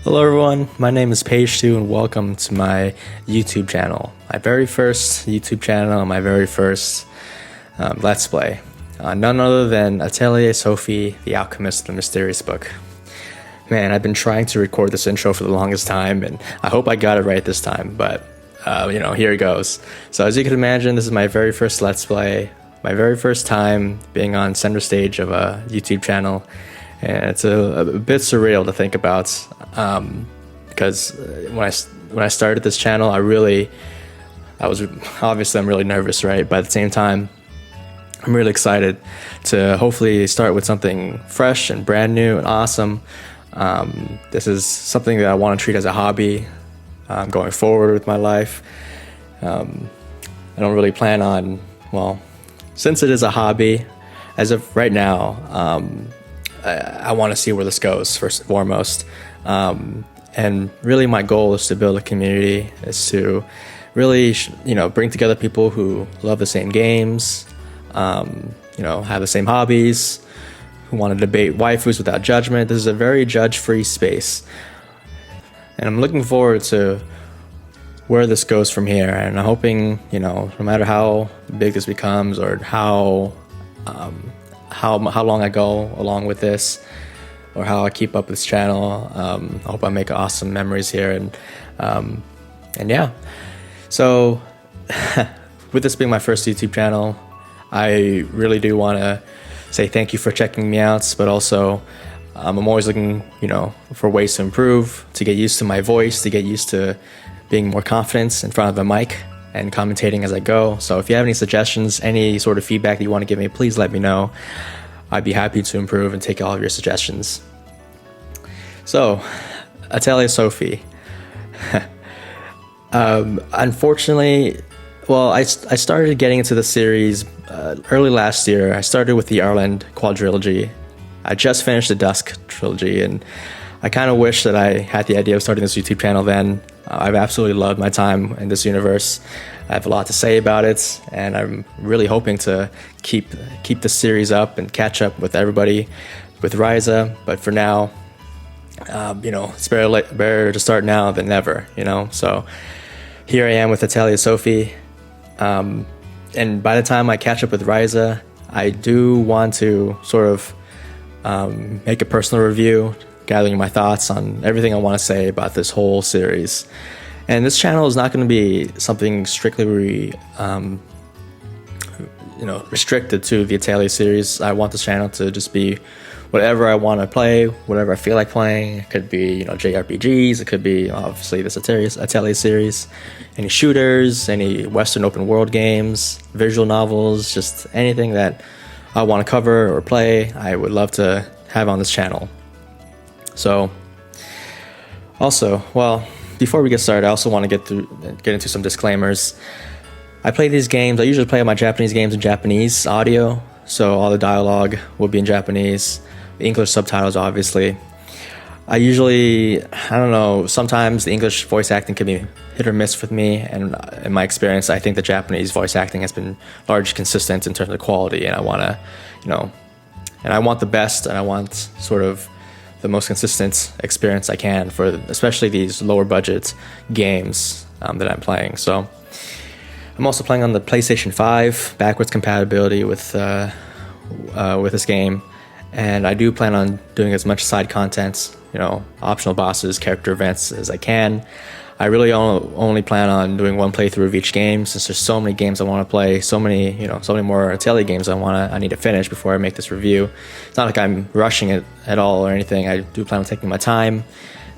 Hello everyone, my name is Page2 and welcome to my YouTube channel. My very first YouTube channel, my very first Let's Play. None other than Atelier Sophie, the Alchemist, the Mysterious Book. Man, I've been trying to record this intro for the longest time and I hope I got it right this time, but here it goes. So as you can imagine, this is my very first Let's Play, my very first time being on center stage of a YouTube channel. And it's a bit surreal to think about, because when I started this channel, I'm really nervous, right? But at the same time, I'm really excited to hopefully start with something fresh and brand new and awesome. This is something that I want to treat as a hobby going forward with my life. I don't really plan on, since it is a hobby, as of right now, I want to see where this goes first and foremost, and really my goal is to build a community, is to really bring together people who love the same games, have the same hobbies, who want to debate waifus without judgment. This is a very judge-free space, and I'm looking forward to where this goes from here. And I'm hoping, no matter how big this becomes or how long I go along with this, or how I keep up this channel, I hope I make awesome memories here, and yeah. So with this being my first YouTube channel, I really do want to say thank you for checking me out, but also I'm always looking for ways to improve, to get used to my voice, to get used to being more confident in front of a mic and commentating as I go. So if you have any suggestions, any sort of feedback that you want to give me, please let me know. I'd be happy to improve and take all of your suggestions. So, Atelier Sophie. Unfortunately, I started getting into the series early last year. I started with the Ireland quadrilogy. I just finished the Dusk trilogy, and I kind of wish that I had the idea of starting this YouTube channel then. I've absolutely loved my time in this universe. I have a lot to say about it, and I'm really hoping to keep the series up and catch up with everybody with Ryza. But for now, it's better to start now than never, So here I am with Atelier Sophie, and by the time I catch up with Ryza, I do want to sort of make a personal review, gathering my thoughts on everything I want to say about this whole series. And this channel is not going to be something strictly restricted to the Atelier series. I want this channel to just be whatever I want to play, whatever I feel like playing. It could be JRPGs, it could be obviously this Atelier series, any shooters, any Western open world games, visual novels, just anything that I want to cover or play, I would love to have on this channel. So, also, before we get started, I also want to get into some disclaimers. I play these games. I usually play my Japanese games in Japanese audio, so all the dialogue will be in Japanese. The English subtitles, obviously. Sometimes the English voice acting can be hit or miss with me, and in my experience, I think the Japanese voice acting has been largely consistent in terms of quality, and I want to, and I want the best, and I want sort of the most consistent experience I can for especially these lower budget games that I'm playing. So I'm also playing on the PlayStation 5, backwards compatibility with this game, and I do plan on doing as much side content, optional bosses, character events as I can. I really only plan on doing one playthrough of each game, since there's so many games I want to play, so many more Atelier games I need to finish before I make this review. It's not like I'm rushing it at all or anything. I do plan on taking my time,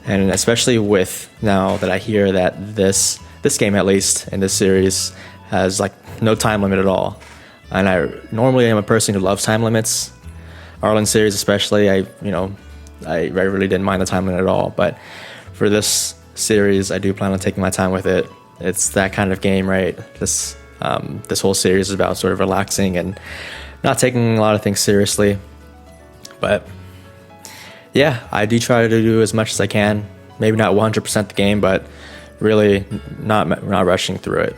and especially with now that I hear that this game, at least in this series, has no time limit at all. And I normally am a person who loves time limits. Ireland series especially, I really didn't mind the time limit at all, but for this series, I do plan on taking my time with it. It's that kind of game, right? This whole series is about sort of relaxing and not taking a lot of things seriously. But yeah, I do try to do as much as I can. Maybe not 100% the game, but really not rushing through it.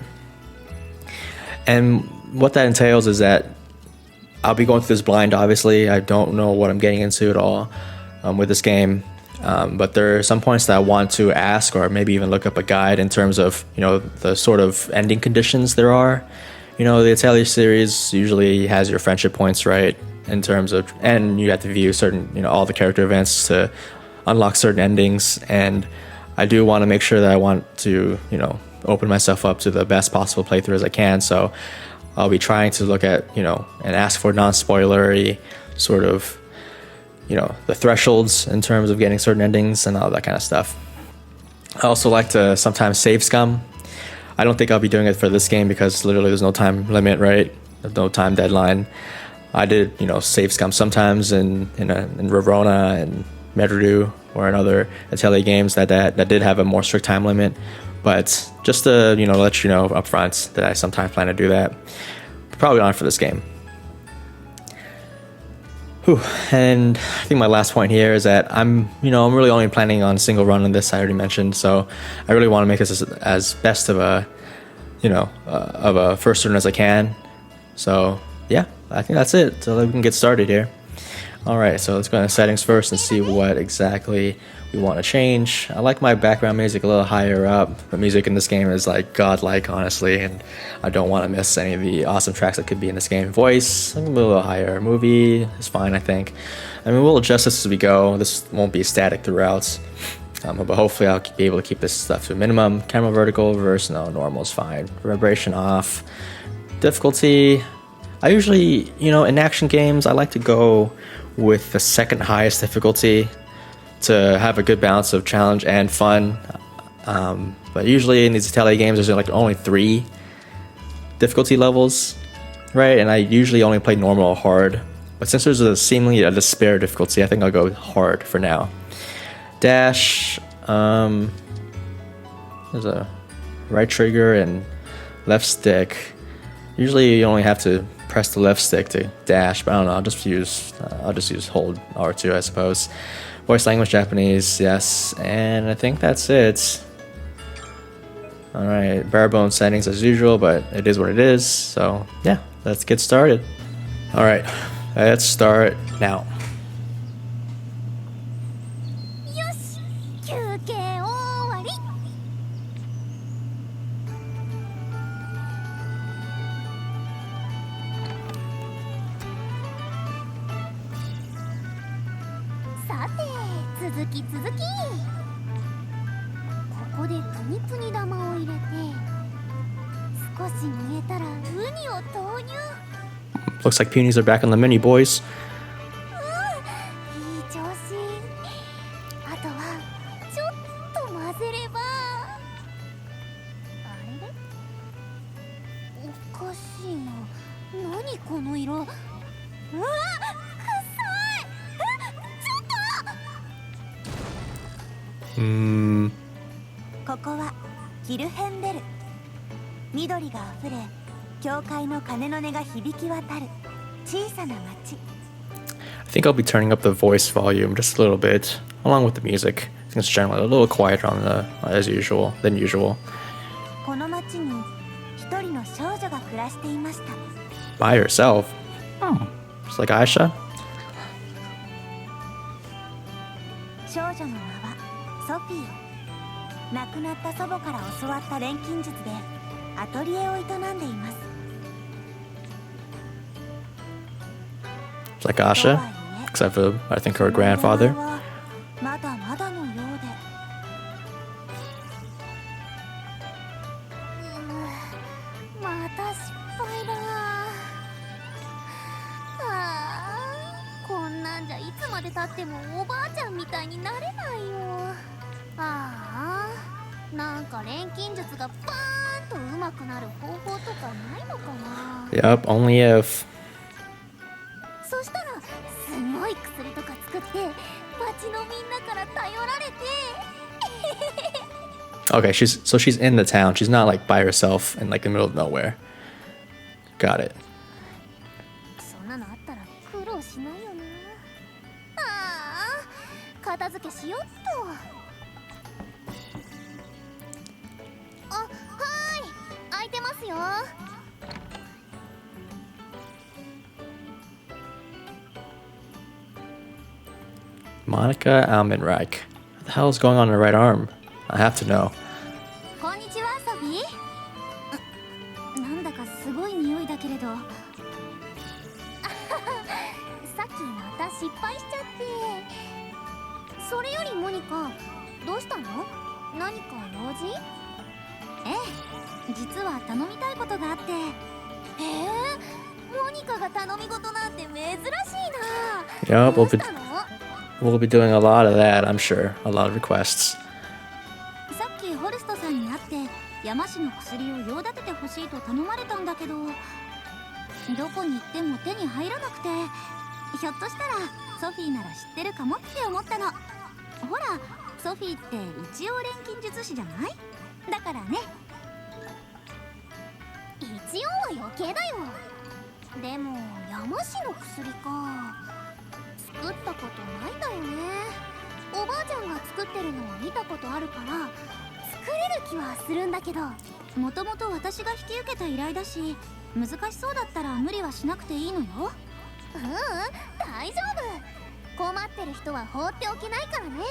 And what that entails is that I'll be going through this blind, obviously. I don't know what I'm getting into at all with this game. But there are some points that I want to ask or maybe even look up a guide in terms of, the sort of ending conditions there are. The Atelier series usually has your friendship points, right? In terms of, and you have to view certain, all the character events to unlock certain endings. And I do want to make sure that I want to, open myself up to the best possible playthrough as I can. So I'll be trying to look at, and ask for non-spoilery sort of, the thresholds in terms of getting certain endings and all that kind of stuff. I also like to sometimes save scum. I don't think I'll be doing it for this game because literally there's no time limit, right? There's no time deadline. I did, save scum sometimes in Rorona and Meru or in other Atelier games that did have a more strict time limit. But just to, let you know up front that I sometimes plan to do that. Probably not for this game. Whew. And I think my last point here is that I'm really only planning on single run on this, I already mentioned. So I really want to make this as best of a, of a first run as I can. So yeah, I think that's it. So we can get started here. All right, so let's go into settings first and see what exactly we want to change. I like my background music a little higher up. The music in this game is like godlike, honestly, and I don't want to miss any of the awesome tracks that could be in this game. Voice, a little higher. Movie is fine, I think. I mean, we'll adjust this as we go. This won't be static throughout, but hopefully I'll be able to keep this stuff to a minimum. Camera vertical, reverse, no, normal is fine. Vibration off. Difficulty, I usually, in action games, I like to go with the second highest difficulty to have a good balance of challenge and fun. But usually in these Atelier games, there's like only 3 difficulty levels, right? And I usually only play normal or hard. But since there's seemingly a despair difficulty, I think I'll go hard for now. Dash, there's a right trigger and left stick. Usually you only have to press the left stick to dash, but I don't know, I'll just use hold R2, I suppose. Voice language Japanese, yes, and I think that's it. Alright, bare bones settings as usual, but it is what it is, so yeah, let's get started. Alright, let's start now. Looks like peonies are back on the menu, boys. I think I'll be turning up the voice volume just a little bit, along with the music. I think it's generally a little quieter on than usual. By herself? Just like Aisha? It's like Asha, except for, I think, her grandfather. Yep, only if. Okay, she's in the town. She's not like by herself in like the middle of nowhere. Got it. Monica Almenreich. hell's going on in her right arm? I have to know. こんにちはソフィー。なんだかすごい匂いだけれど。さっきまた失敗しちゃって。それよりモニカ、どうしたの？何か用事？ええ、実は頼みたいことがあって。モニカが頼み事なんて珍しいな。 Yup, we'll be doing a lot of that, I'm sure. A lot of requests. さっきホルストさんに会って山氏の薬を用立ててほしいと頼まれたんだけど、どこに行っても手に入らなくて、ひょっとしたらソフィーなら知ってるかもって思ったの。ほら、ソフィーって一応錬金術師じゃない？だからね。一応は余計だよ。でも山氏の薬か、作ったことないんだよね。おばあちゃんが作ってるのを見たことあるから作れる気はするんだけど、もともと私が引き受けた依頼だし、難しそうだったら無理はしなくていいのよ。大丈夫。困ってる人は放っておけないからね。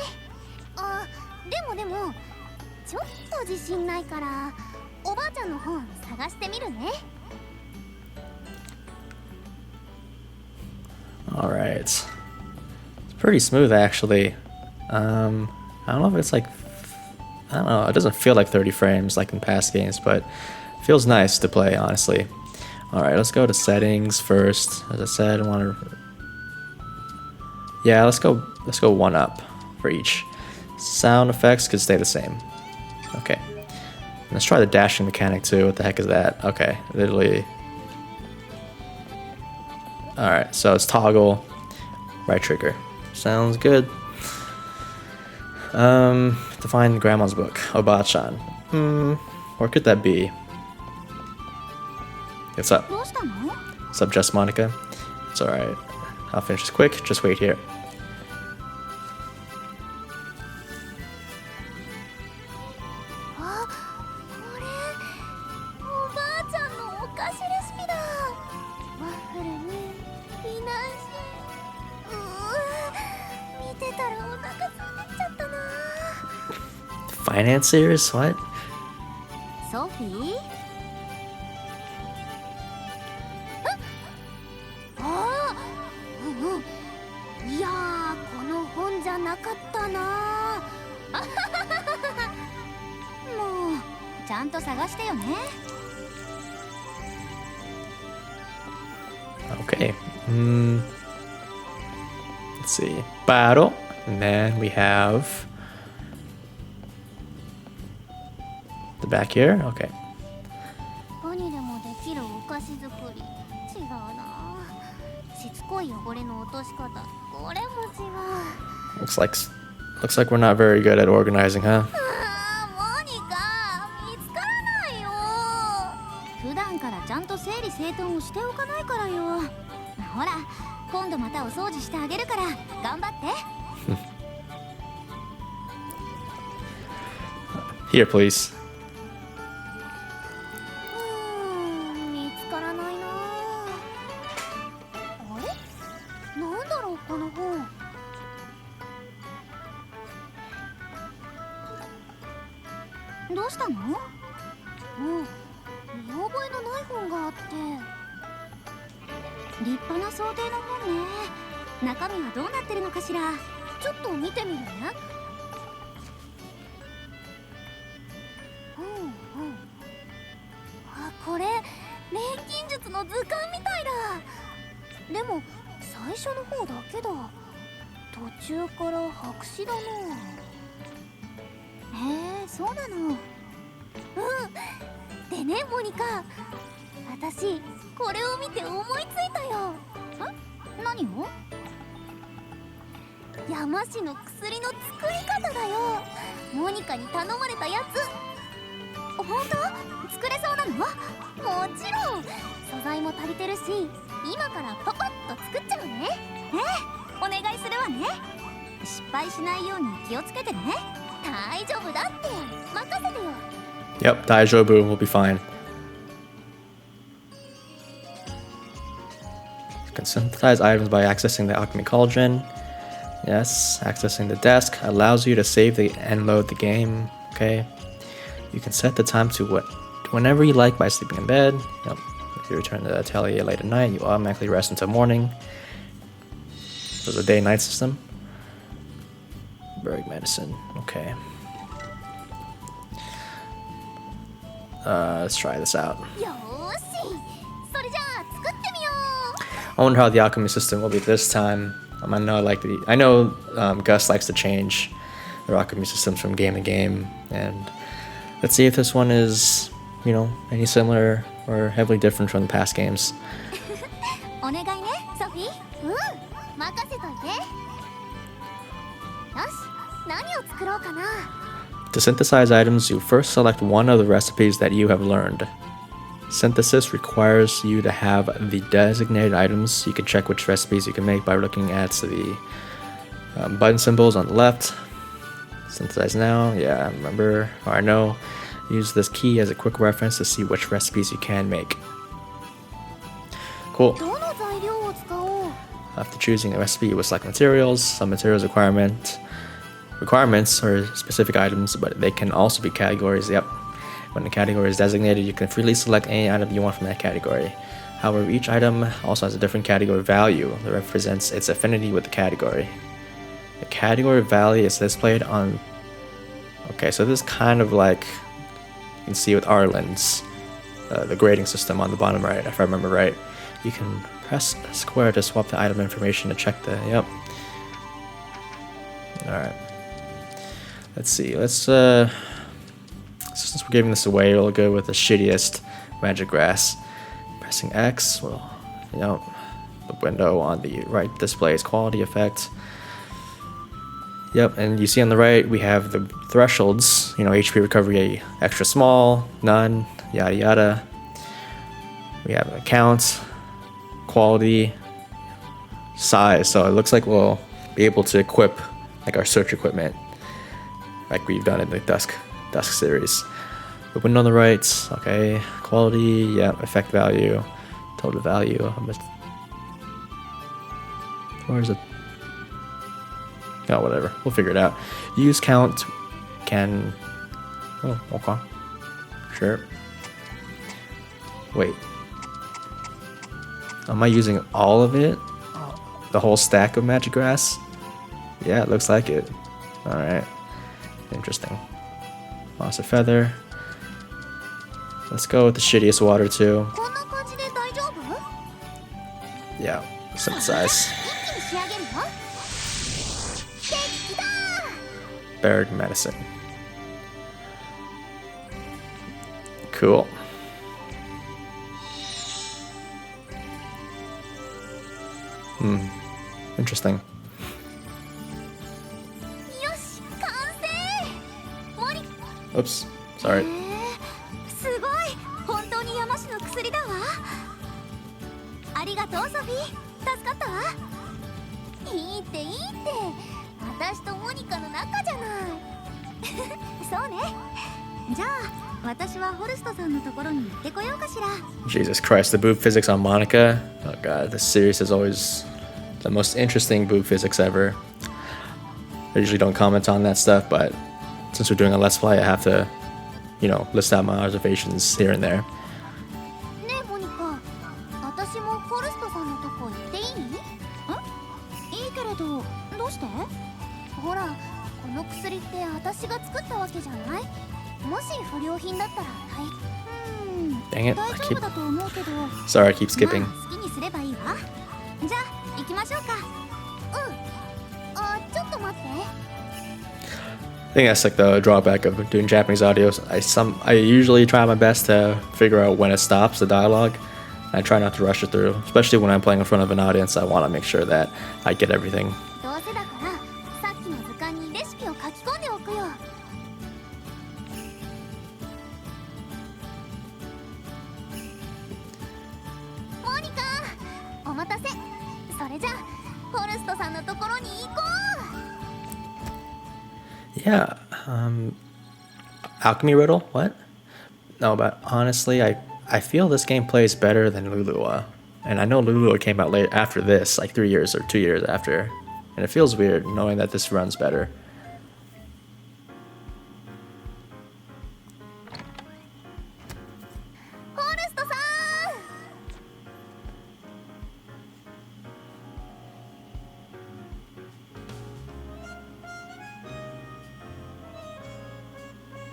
あ、でもちょっと自信ないからおばあちゃんの本探してみるね。Alright. It's pretty smooth, actually. I don't know if it's like... I don't know, it doesn't feel like 30 frames like in past games, but it feels nice to play, honestly. Alright, let's go to settings first. As I said, I want to... Yeah, let's go 1 up for each. Sound effects could stay the same. Okay. Let's try the dashing mechanic too. What the heck is that? Okay, literally... Alright, so it's toggle, right trigger. Sounds good. To find Grandma's book, Obachan. Where could that be? What's up? What's up, Just Monica? It's alright. I'll finish this quick, just wait here. Financiers? What? Sophie? いやー、この本じゃなかったな。もうちゃんと探してよね。Okay. Let's see. Battle. And then we have the back here. Okay. こにでもできるお菓子作り。違うな。しつこい汚れの落とし方。これも違う。Looks like we're not very good at organizing, huh? モニカ、見つからないよ。普段からちゃんと整理整頓をしておかないからよ。ほら、今度またお掃除してあげるから頑張って。Here, please. 見つからないな。あれ？なんだろうこの本。どうしたの？見覚えのない本があって。立派な想定の本ね。中身はどうなってるのかしら。ちょっと見てみるね。あ、これ錬金術の図鑑みたいだ。でも最初の方だけだ。途中から白紙だな。へえ、そうなの。でね、モニカ、私これを見て思いついたよ。何を？山氏の薬の作り方だよ。モニカに頼まれたやつ。本当？作れそうなの？もちろん。素材も足りてるし、今からパパッと作っちゃうね。お願いするわね。失敗しないように気をつけてね。大丈夫だって。任せてよ。Yep, Daijobu will be fine. You can synthesize items by accessing the alchemy cauldron. Yes, accessing the desk allows you to save and load the game. Okay. You can set the time to whenever you like by sleeping in bed. Yep. If you return to the atelier late at night, you automatically rest until morning. There's a day-night system. Berg medicine. Okay. Let's try this out. よーし、それじゃあ作ってみよ I wonder how the alchemy system will be this time. I know Gus likes to change the alchemy systems from game to game, and let's see if this one is, any similar or heavily different from the past games. う。お願いね、ソフィー。任せといて。よし、何を作ろうかな。To synthesize items, you first select one of the recipes that you have learned. Synthesis requires you to have the designated items. You can check which recipes you can make by looking at the button symbols on the left. Synthesize now. Yeah, I remember. Or I know. Use this key as a quick reference to see which recipes you can make. Cool. どの材料を使おう。 After choosing a recipe, you will select materials. Some materials requirements are specific items, but they can also be categories. Yep. When the category is designated, you can freely select any item you want from that category. However, each item also has a different category value that represents its affinity with the category. The category value is displayed on... Okay, so this is kind of like... You can see with Arlen's, the grading system on the bottom right, if I remember right. You can press square to swap the item information to check the... Yep. Alright. Let's see, since we're giving this away, we'll go with the shittiest magic grass. Pressing X will, the window on the right displays quality effect. Yep, and you see on the right, we have the thresholds, HP recovery extra small, none, yada yada. We have account, quality, size, so it looks like we'll be able to equip like our search equipment like we've done in the Dusk series. The window on the right, okay, quality, yeah, effect value, total value. Where is it? Oh, whatever, we'll figure it out. Use count can... Oh, okay. Sure. Wait. Am I using all of it? The whole stack of magic grass? Yeah, it looks like it. Alright. Interesting. Moss a feather. Let's go with the shittiest water too. こんな感じで大丈夫？ Yeah, synthesize. 一気に仕上げるよ。できた！ Berg medicine. Cool. Interesting. よし、完成！森。 Oops, sorry. すごい！本当に山氏の薬だわ。ありがとうソフィー、助かったわ。いいっていいって、私とモニカの仲じゃない。そうね。じゃあ私はホルストさんのところに行ってこようかしら。 Jesus Christ, the boob physics on Monica. Oh god, this series is always the most interesting boob physics ever. I usually don't comment on that stuff, but since we're doing a Let's Play, I have to, list out my observations here and there. ねえモニカ、私もホルストさんのとこ行っていい？いいけれど、どうして？ほら、この薬って私が作ったわけじゃない？もし不良品だったらDang it, 大丈夫だと思うけど。 Sorry, I keep skipping. まあ好きにすればいいわ。じゃあ行きましょうか。ちょっと待って。I think that's like the drawback of doing Japanese audios. I usually try my best to figure out when it stops, the dialogue. I try not to rush it through, especially when I'm playing in front of an audience. I want to make sure that I get everything. どうせだからさっきの図鑑にレシピを書き込んでおくよ。モニカ、お待たせ。それじゃあホルストさんのところに行こう。 Yeah, Alchemy Riddle? What? No, but honestly, I feel this game plays better than Lulua. And I know Lulua came out late after this, like 3 years or 2 years after. And And it feels weird knowing that this runs better.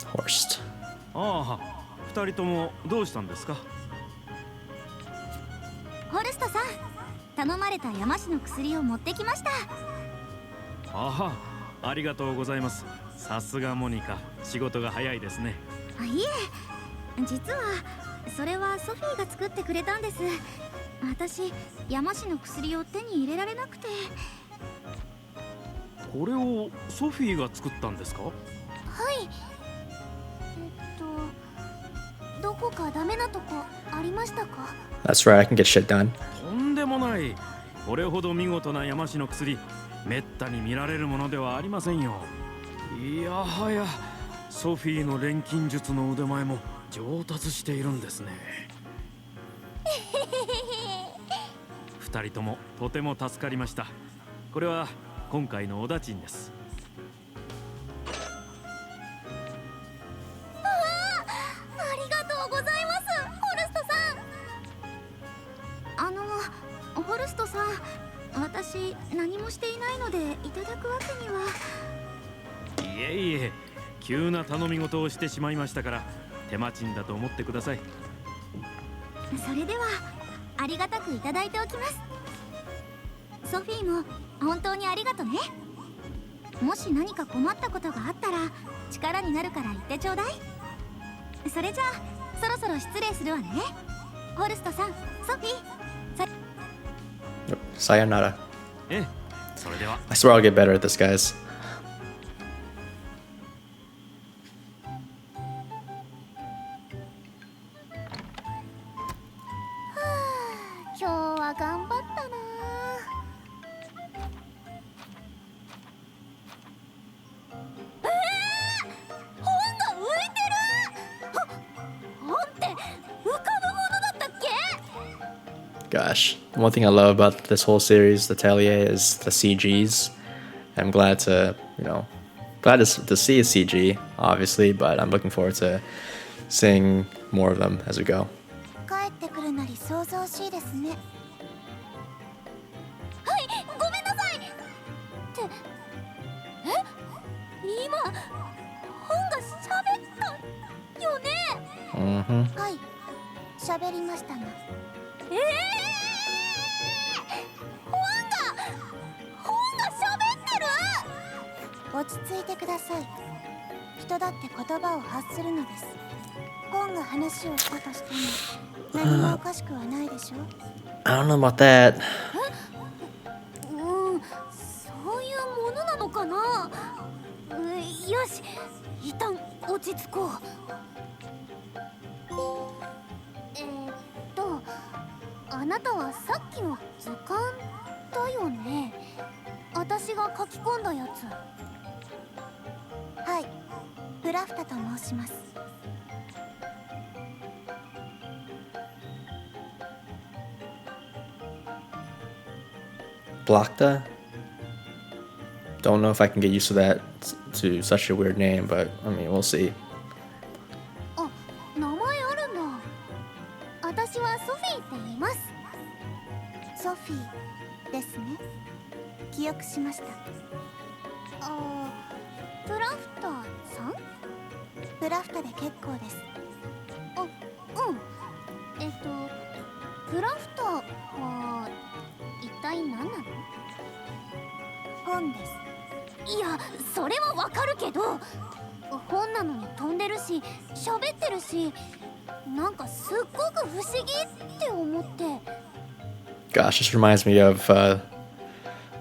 Horst. ああ、二人ともどうしたんですか？ホルストさん、頼まれた山氏の薬を持ってきました。ああ、ありがとうございます。さすがモニカ、仕事が早いですね。いえ、実はそれはソフィーが作ってくれたんです。私、山氏の薬を手に入れられなくて。これをソフィーが作ったんですか？はい。どこかダメなとこありましたか？ That's right, I can get shit done. とんでもない。これほど見事な山氏の薬、めったに見られるものではありませんよ。いやはや、ソフィーの錬金術の腕前も上達しているんですね。二人ともとても助かりました。これは今回のお駄賃です。ホルストさん、私何もしていないのでいただくわけには。いえいえ、急な頼み事をしてしまいましたから手間賃だと思ってください。それではありがたくいただいておきます。ソフィーも本当にありがとね。もし何か困ったことがあったら力になるから言ってちょうだい。それじゃあそろそろ失礼するわね。ホルストさん、ソフィー、Sayonara. ええ、それでは。 I swear I'll get better at this, guys. 今日は頑張ったな。本が浮いてる。本って浮かぶものだったっけ？ Gosh, one thing I love about this whole series, the Atelier, is the CGs. I'm glad to, glad to see a CG, obviously, but I'm looking forward to seeing more of them as we go. 帰ってくるなり想像しいですね。はい、ごめんなさい。って今本が喋ったよね。Mm-hmm. はい、喋りましたが。本が喋ってる。落ち着いてください。人だって言葉を発するのです。本が話をしたとしても何もおかしくはないでしょ。I don't know about that. そういうものなのかな。よし、一旦落ち着こう。あなたはさっきの図鑑だよね。私が書き込んだやつ。はい、プラフタと申します。Blokta? Don't know if I can get used to that, to such a weird name, but I mean, we'll see. あ、名前あるんだ。私はソフィーって言います。ソフィーですね。記憶しました。プラフタさん？プラフタで結構です。プラフタは一体何なの？本です。いや、それはわかるけど、本なのに飛んでるし、喋ってるし、なんかすっごく不思議って思って。Gosh, this reminds me of, I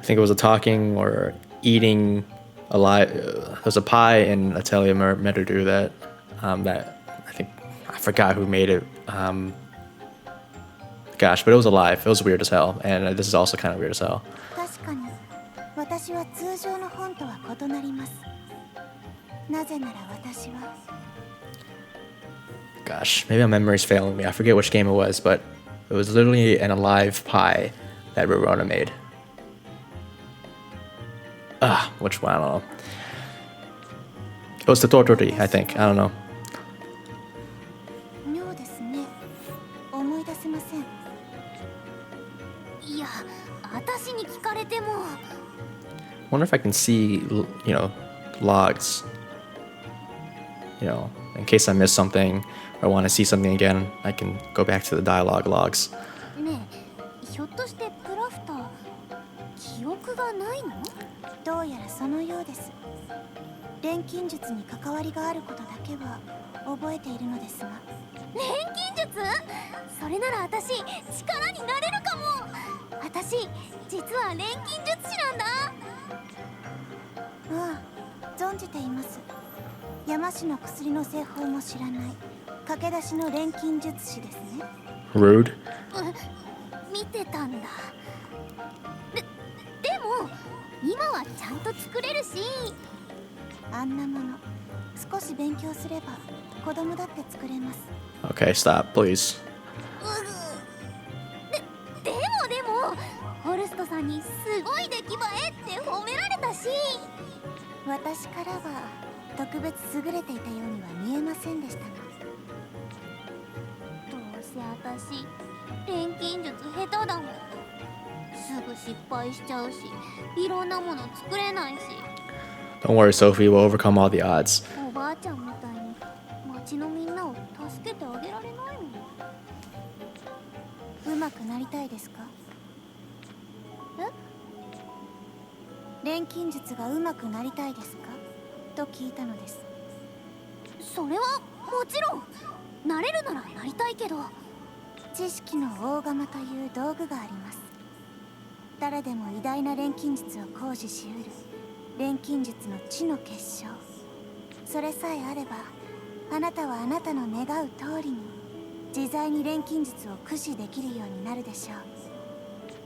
think it was a talking or eating alive. There's a pie in Atelier Sophie that I think, I forgot who made it. Gosh, but it was alive. It was weird as hell, and this is also kind of weird as hell. 確かに、私は通常の本とは異なります。なぜなら私は。Gosh, maybe my memory's failing me. I forget which game it was, but it was literally an alive pie that Rorona made. which one? I don't know. It was the Totori, I think. I don't know. 妙ですね。思い出せません。いや、私に聞かれても。Wonder if I can see, logs. In case I miss something or want to see something again, I can go back to the dialogue logs. ねえ、ひょっとしてプラフター記憶がないの？どうやらそのようです。錬金術に関わりがあることだけは覚えているのですが。錬金術？それなら私力になれるかも。私実は錬金術師なんだ。ああ、存じています。山氏の薬の製法も知らない駆け出しの錬金術師ですね。Rude. 見てたんだ。でも今はちゃんと作れるし、あんなもの少し勉強すれば子供だって作れます。 Okay, stop, please. でもホルストさんにすごい出来栄えって褒められたし、私からは特別優れていたようには見えませんでしたが、どうせ私錬金術下手だもん。すぐ失敗しちゃうし、いろんなもの作れないし。 Don't worry, Sophie, we'll overcome all the odds. おばあちゃんみたいに町のみんなを助けてあげられないもん。うまくなりたいですか？錬金術がうまくなりたいですかと聞いたのです。それはもちろんなれるならなりたいけど、知識の大釜という道具があります。誰でも偉大な錬金術を行使しうる錬金術の知の結晶。それさえあればあなたはあなたの願う通りに自在に錬金術を駆使できるようになるでしょう。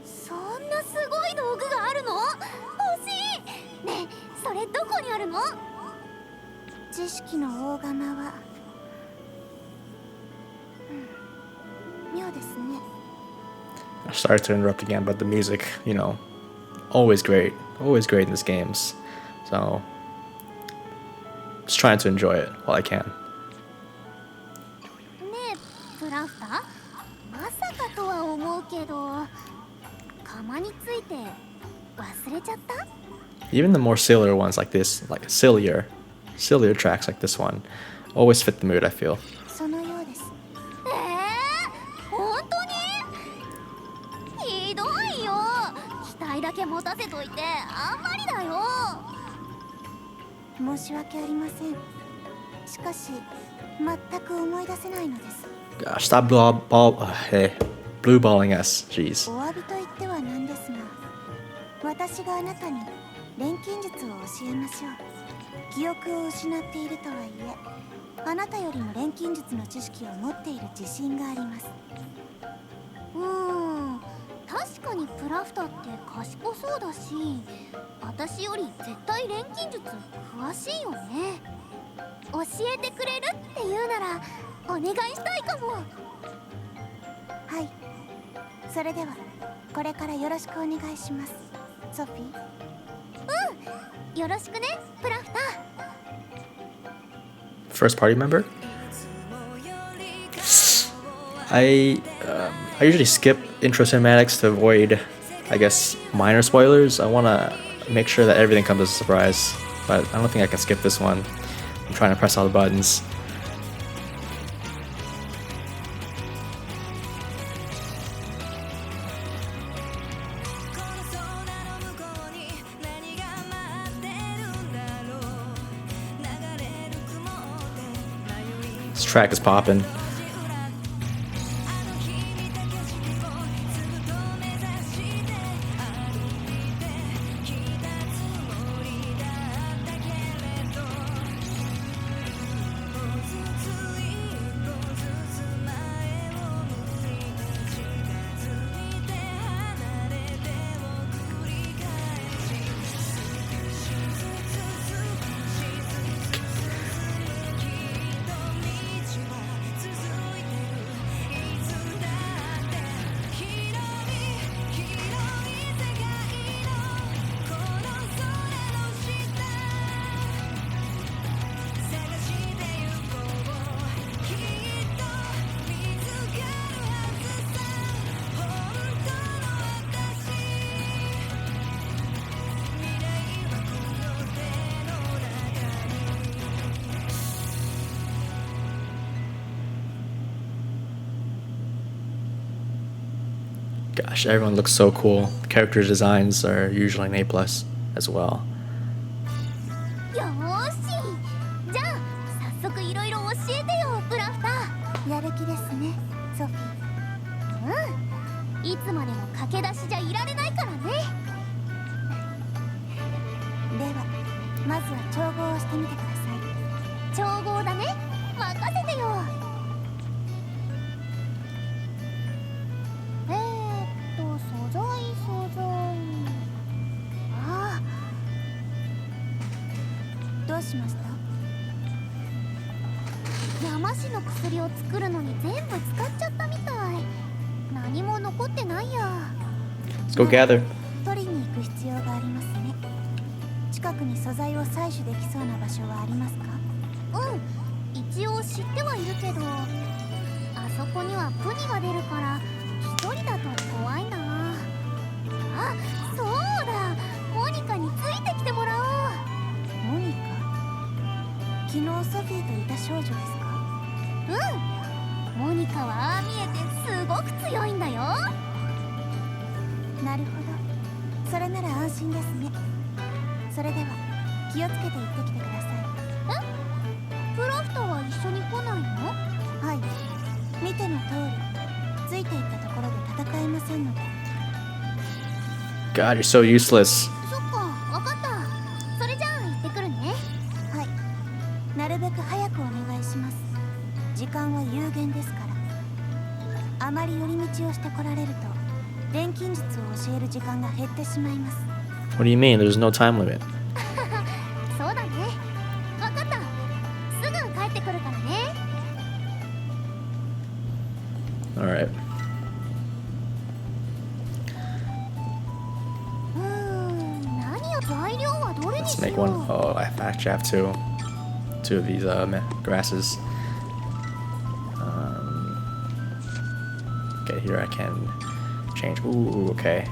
そんなすごい道具があるの？欲しい。ねえ、それどこにあるの？知識の大釜は、妙ですね。 I started to interrupt again, but the music, always great in these games. So, just trying to enjoy it while I can. ねえ、プラフター、まさかとは思うけど、釜について忘れちゃった？ Even the more sillier ones like this, like sillier tracks like this one, always fit the mood, I feel. そのようです。本当に？ひどいよ。期待だけ持たせといてあんまりだよ。申し訳ありません。しかし全く思い出せないのです。 Gosh, stop blue balling us, jeez. お詫びと言ってはなんですが、私があなたに錬金術を教えましょう。記憶を失っているとはいえ、あなたよりも錬金術の知識を持っている自信があります。確かにプラフタって賢そうだし、私より絶対錬金術詳しいよね。教えてくれるって言うならお願いしたいかも。はい、それではこれからよろしくお願いします、ソフィー。よろしくね、プラフター。 First party member? I usually skip intro cinematics to avoid, I guess, minor spoilers. I want to make sure that everything comes as a surprise, but I don't think I can skip this one. I'm trying to press all the buttons. This track is popping. Gosh, everyone looks so cool. Character designs are usually an A plus as well. よーし、じゃあ早速いろいろ教えてよブラフター。やる気ですねソフィー。いつまでも駆け出しじゃいられないからね。ではまずは調合をしてみてください。調合だね、任せてよ。素材。ああ、どうしました？山師の薬を作るのに全部使っちゃったみたい。何も残ってないや。 Let's go gather. 取りに行く必要がありますね。近くに素材を採取できそうな場所はありますか？一応知ってはいるけど、あそこにはプニが出るから一人だと怖いな。あ、そうだ、モニカについてきてもらおう。モニカ？昨日ソフィーといた少女ですか？モニカはああ見えてすごく強いんだよ。なるほど、それなら安心ですね。それでは気をつけて行ってきてください。プラフトは一緒に来ないの？はい、見ての通りついていったところで戦えませんので。 God, you're so useless. そっか、わかった。それじゃあ行ってくるね。はい、なるべく早くお願いします。時間は有限ですから。あまり寄り道をしてこられると錬金術を教える時間が減ってしまいます。 What do you mean? There's no time limit. そうだね、わかった。すぐ帰ってくるからね。 Alright. 何を材料はどれに Let's し make よ one. う。 Oh, I actually have two of these grasses. Okay, here I can change. Ooh, okay.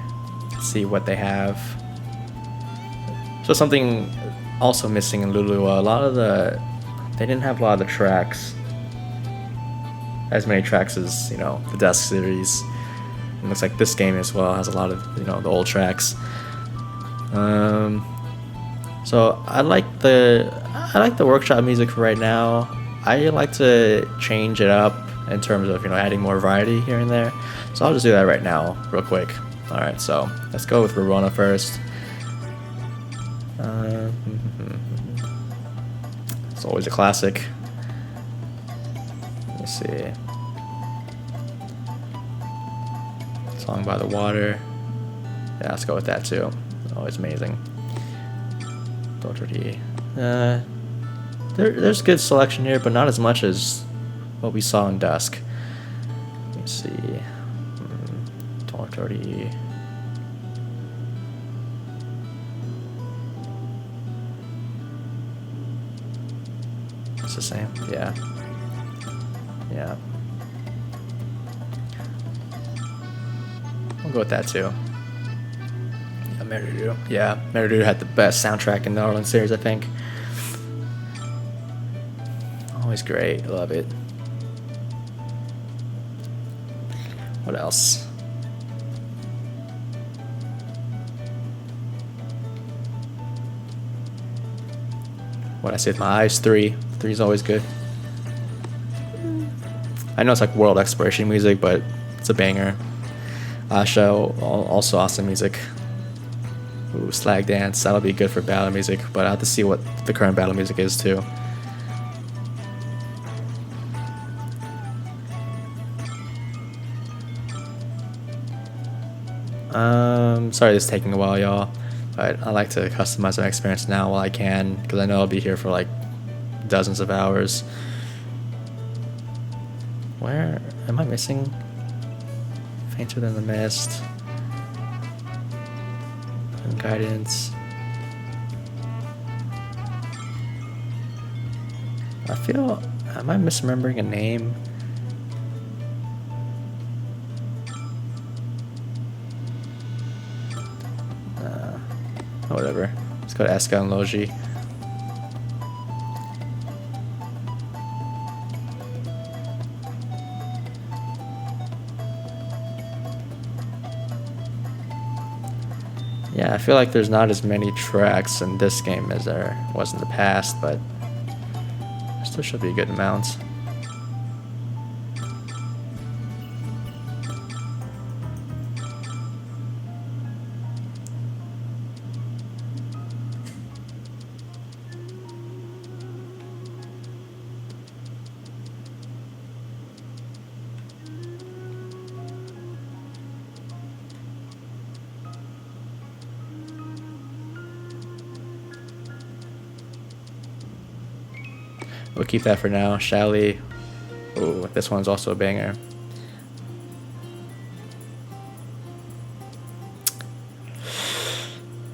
Let's see what they have. So something also missing in Lulu. They didn't have a lot of the tracks. As many tracks as the Dusk series. It looks like this game as well has a lot of the old tracks. So I like the workshop music for right now. I like to change it up in terms of adding more variety here and there. So I'll just do that right now, real quick. All right, so let's go with Verona first. It's always a classic. Let me see. Song by the Water. Yeah, let's go with that too. Always amazing. Dr. D. There's good selection here, but not as much as what we saw in Dusk. Let me see. Dr. D. It's the same. Yeah. Yeah. We'll go with that too. Yeah, Meridu. Yeah, Meridu had the best soundtrack in the Orlan series, I think. Always great. Love it. What else? What I say with my eyes? 3. 3 is always good. I know it's like world exploration music, but it's a banger. Asha, also awesome music. Ooh, Slag Dance, that'll be good for battle music, but I'll have to see what the current battle music is too. Sorry this is taking a while, y'all, but I like to customize my experience now while I can, because I know I'll be here for like dozens of hours. Where am I missing? Fainter Than the Mist. Guidance. Am I misremembering a name? Whatever. Let's go to Eska and Logi. Yeah, I feel like there's not as many tracks in this game as there was in the past, but there still should be a good amount. We'll keep that for now, shall we? Ooh, this one's also a banger.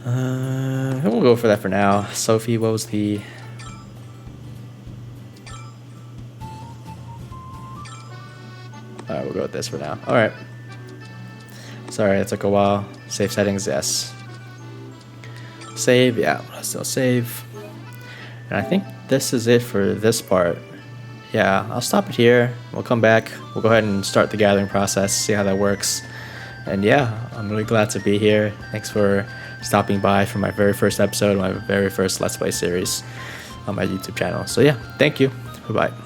We'll go for that for now. Sophie, what was the... Alright, we'll go with this for now. Alright. Sorry, it took a while. Save settings, yes. Save, yeah, let's still save. And I think this is it for this part. Yeah, I'll stop it here. We'll come back. We'll go ahead and start the gathering process, see how that works. And yeah, I'm really glad to be here. Thanks for stopping by for my very first episode, my very first Let's Play series on my YouTube channel. So yeah, thank you. Bye-bye.